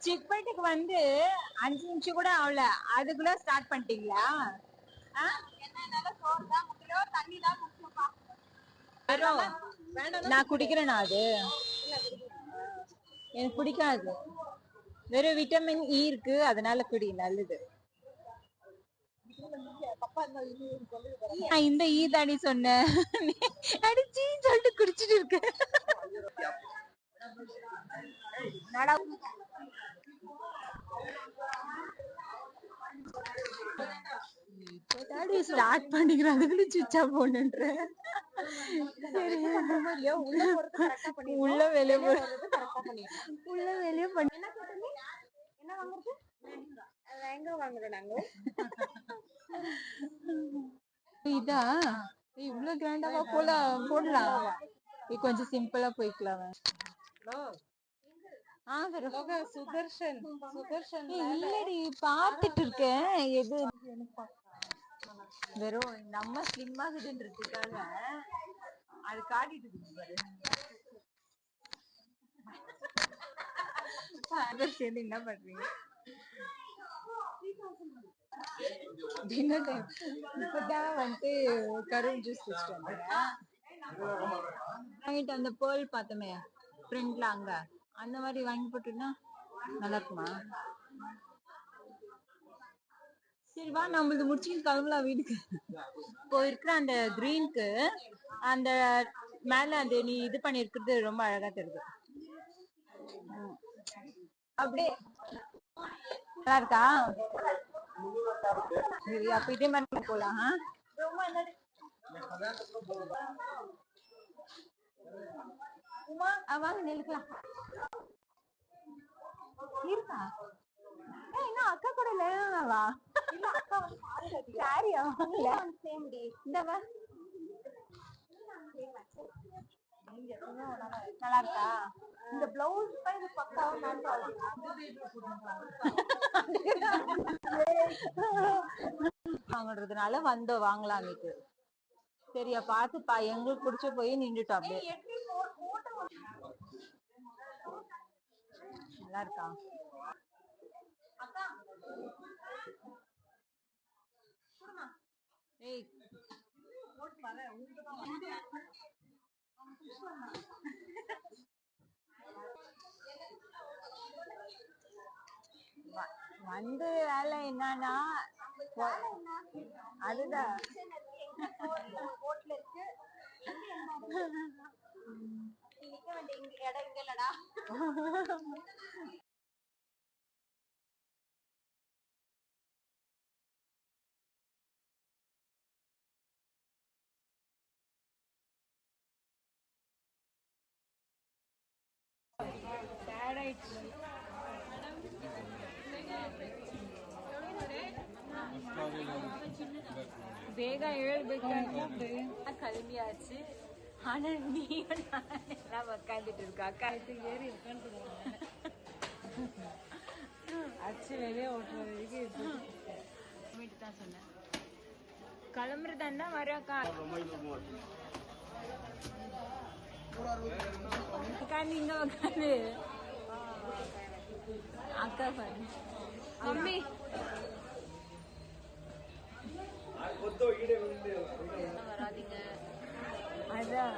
Check பண்ணிட்டு வந்து 5 நிமிஷம் கூட ஆகல, அதுக்குள்ள ஸ்டார்ட் பண்ணிட்டீங்களா? நான் குடிக்கிறேனா? அது எனக்கு பிடிக்காது. வெறும் விட்டமின் இ இருக்கு, அதனால குடி, நல்லது. இந்த ஈ தாடி சொன்னேன், அடிச்சின்னு சொல்லிட்டு குடிச்சிட்டு இருக்கு. ஸ்டார்ட் பண்ணிக்கிறேன், அதுக்குள்ள சுவிட்ச் ஆஃப் பண்ணுன்ற. உள்ள வெளியே உள்ள வெளியே பண்ணி என்ன வாங்குறது? இதா இவ்வளவு கிராண்டாவா போடலாம். கொஞ்சம் சிம்பிளா போய்க்கலாம். சுதர்ஷன் இல்லடி, பாத்துட்டு இருக்கேன். எது வெறும் நம்ம ஸ்லிம் ஆகுதுன்றதுக்காக அது காட்டிட்டு இருக்கு. சேர்ந்து என்ன பண்றீங்க? Dinner time. இப்பதான் வந்து கரும்பு ஜூஸ் குடிச்சிட்டு வந்தேன். வாங்கிட்டு அந்த பேர்ல் பார்த்தோமே பிரிண்ட்ல, அங்க அந்த மாதிரி வாங்கி போட்டுன்னா நல்லா இருக்குமா? சரி வா, நம்மளது முடிச்சுட்டு கிளம்பலாம் வீட்டுக்கு. இப்போ இருக்கிற அந்த கிரீனுக்கு அந்த மேல அந்த நீ இது பண்ணிருக்கிறது ரொம்ப அழகா தெரியுது. அப்படியே நல்லா இருக்கா? சரி, அப்ப இதே மாதிரி போலாம். வாங்க நினைக்கலாம் இருக்கா? இன்னும் அக்கா கூட இல்லவா? சாரியா இந்தவா நல்லா இருக்கா? இந்த பிளவுஸ் வாங்குறதுனால வந்தோம், வாங்கலாம். சரியா பாத்துப்பா, எங்களுக்கு பிடிச்ச போய் நின்றுட்டோம். அப்படியே நல்லா இருக்கா? ஏய் வந்து வேலை என்னன்னா அதுதான் இடம் இங்க இல்லடா. ಬೇಗ ಹೇಳ್ಬೇಕಂದ್ರೆ ಕಡಿಮೆಯಾச்சு. ஆனா நீ எல்லாம் உட்காந்துட்டு இருக்கா? அக்கா ஏறி அச்சு வெளியே ஓட்டுறதுக்கு தான் சொன்னேன். கிளம்புறதா வரக்கா உட்காந்து இங்க உட்காந்து அக்கா பாரு மம்மி வராதீங்க. அதான்